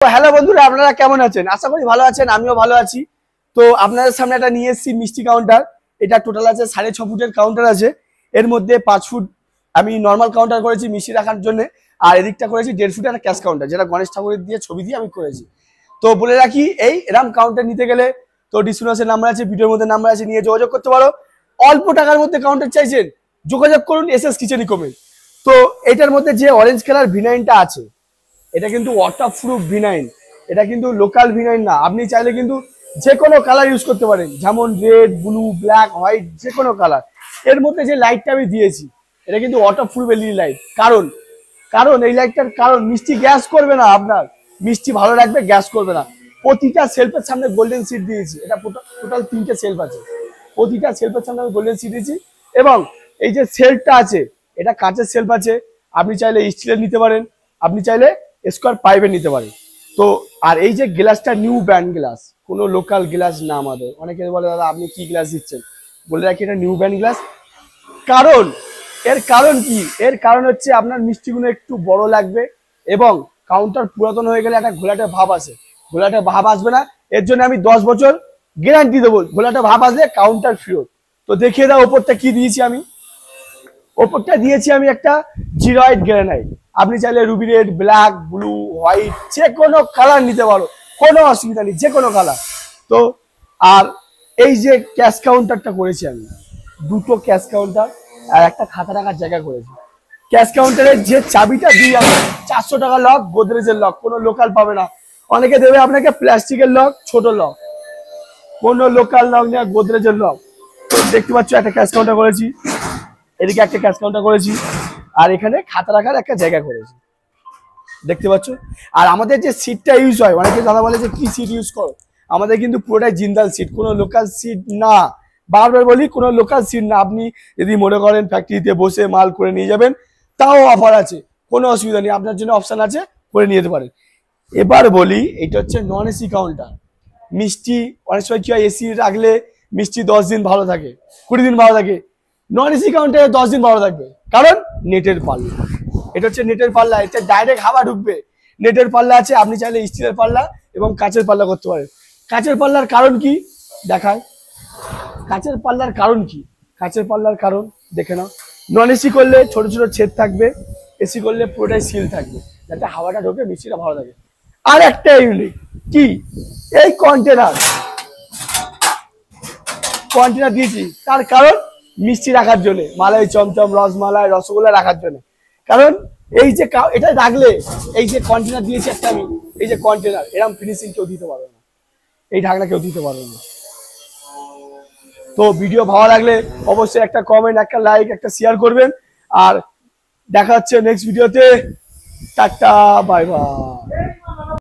Hello বন্ধুরা, আপনারা কেমন আছেন? আশা করি ভালো আছেন, আমিও ভালো আছি। তো আপনাদের সামনে একটা নিয়ে এসেছি মিষ্টি কাউন্টার। এটা টোটাল আছে 6.5 ফুটের কাউন্টার আছে। এর মধ্যে 5 ফুট আমি নর্মাল কাউন্টার করেছি মিষ্টি রাখার জন্য, আর এদিকটা করেছি 1.5 ফুটের একটা ক্যাশ কাউন্টার, যেটা গণেশ ঠাকুরের দিয়ে ছবি দিয়ে আমি করেছি। তো বলে রাখি, এই এরম কাউন্টার নিতে গেলে তো ডিসক্রিপশনে নাম্বার আছে, ভিডিওর মধ্যে নাম্বার আছে, নিয়ে যোগাযোগ করতে পারো। অল্প টাকার মধ্যে কাউন্টার চাইছেন, যোগাযোগ করুন এসএস কিচেন ইকোমেন্ট। তো এটার মধ্যে যে অরেঞ্জ কালার ভিনাইনটা আছে, এটা কিন্তু ওয়াটারপ্রুফ ভিনাইন, এটা কিন্তু লোকাল ভিনাইন না। আপনি চাইলে কিন্তু যে কোনো কালার ইউজ করতে পারেন, যেমন রেড, ব্লু, ব্ল্যাক, হোয়াইট, যে কোনো কালার। এর মধ্যে যে লাইটটা আমি দিয়েছি, এটা কিন্তু ওয়াটারপ্রুফ এলইডি লাইট। কারণ এই লাইটটার কারণ মিষ্টি গ্যাস করবে না, আপনার মিষ্টি ভালো রাখবে, গ্যাস করবে না। প্রতিটা সেলফের সামনে গোল্ডেন সিট দিয়েছি। এটা টোটাল 3টে সেলফ আছে, প্রতিটা সেলফের সামনে আমি গোল্ডেন সিট দিয়েছি। এবং এই যে সেলফটা আছে, এটা কাঁচের সেলফ আছে। আপনি চাইলে স্টিলের নিতে পারেন, আপনি চাইলে স্কোয়ার পাইপের নিতে পারেন। তো আর এই যে গ্লাসটা নিউ ব্র্যান্ড গ্লাস, কোনো লোকাল গ্লাস না আমাদের। অনেকে বলে দাদা আপনি কি গ্লাস দিচ্ছেন, বলে রাখি এটা নিউ ব্র্যান্ড গ্লাস। কারণ এর কারণ কি, এর কারণ হচ্ছে আপনার মিষ্টিগুলো একটু বড় লাগবে, এবং কাউন্টার পুরাতন হয়ে গেলে একটা ঘোলাটে ভাব আসে, ঘোলাটে ভাব আসবে না। এর জন্য আমি 10 বছর গ্যারান্টি দেবো, ঘোলাটে ভাব আসলে কাউন্টার ফেরত। তো দেখিয়ে দাও ওপরটা কি দিয়েছি আমি। ওপরটা দিয়েছি আমি একটা জিরয়েড গ্রানাইট। আপনি চাইলে Ruby red, black, blue, white, যে কোনো কালার নিতে পারো, কোনো অসুবিধা নেই, যে কোনো কালার। তো আর এই যে ক্যাশ কাউন্টারটা করেছি আমি, 2টো ক্যাশ কাউন্টার আর একটা খাতা রাখার জায়গা করেছি। ক্যাশ কাউন্টারের যে চাবিটা দিই আমি, 400 টাকা লক, গোদরেজের লক, কোনো লোকাল পাবে না। অনেকে দেবে আপনাকে প্লাস্টিকের লক, ছোট লক, কোনো লোকাল লক নেই, গোদরেজের লক। তো দেখতে পাচ্ছ একটা ক্যাশ কাউন্টার করেছি, এদিকে একটা ক্যাশ কাউন্টার করেছি, আর এখানে খাতা রাখার একটা জায়গা করেছি, দেখতে পাচ্ছ। আর আমাদের যে সিটটা ইউজ হয়, অনেকে দাদা বলে যে কি সিট ইউজ করো, আমাদের কিন্তু পুরোটাই জিন্দাল সিট, কোনো লোকাল সিট না। বারবার বলি, কোনো লোকাল সিট না। আপনি যদি মনে করেন ফ্যাক্টরিতে বসে মাল করে নিয়ে যাবেন, তাও অফার আছে, কোনো অসুবিধা নেই, আপনার জন্য অপশন আছে, করে নিয়ে যেতে পারেন। এবার বলি, এটা হচ্ছে নন এসি কাউন্টার। মিষ্টি অনেক সময় কি হয়, এসি রাখলে মিষ্টি 10 দিন ভালো থাকে, 20 দিন ভালো থাকে। নন এসি কাউন্টারে 10 দিন ভালো থাকবে, কারণ নেটের পাল্লা। এটা হচ্ছে নেটের পাল্লা, এটা ডাইরেক্ট হাওয়া ঢুকবে। নেটের পাল্লা আছে, আপনি চাইলে স্টিলের পাল্লা এবং কাঁচের পাল্লা করতে পারেন। কাঁচের পাল্লার কারণ কি দেখায়, কাঁচের পাল্লার কারণ কি, কাঁচের পাল্লার কারণ দেখে নাও। নন এসি করলে ছোট ছোট ছেদ থাকবে, এসি করলে পুরোটাই সিল থাকবে, যাতে হাওয়াটা ঢোকে, মিষ্টিটা ভালো থাকে। আর একটা ইউনিক কি, এই কন্টেনার দিয়েছি, তার কারণ মিষ্টি রাখার জন্য, মালাই চমচম, রসমালাই, রসগোল্লা রাখার জন্য। কারণ এই যে এটা রাখলে, এই যে কন্টেনার দিয়েছি একটা আমি, এই যে কন্টেনার, এরকম ফিনিশিং কেউ দিতে পারবে না, এই ঢাকনা কেউ দিতে পারবে না। তো ভিডিও ভালো লাগলে অবশ্যই একটা কমেন্ট, একটা লাইক, একটা শেয়ার করবেন। আর দেখা হচ্ছে নেক্সট ভিডিওতে। Tata, bye bye.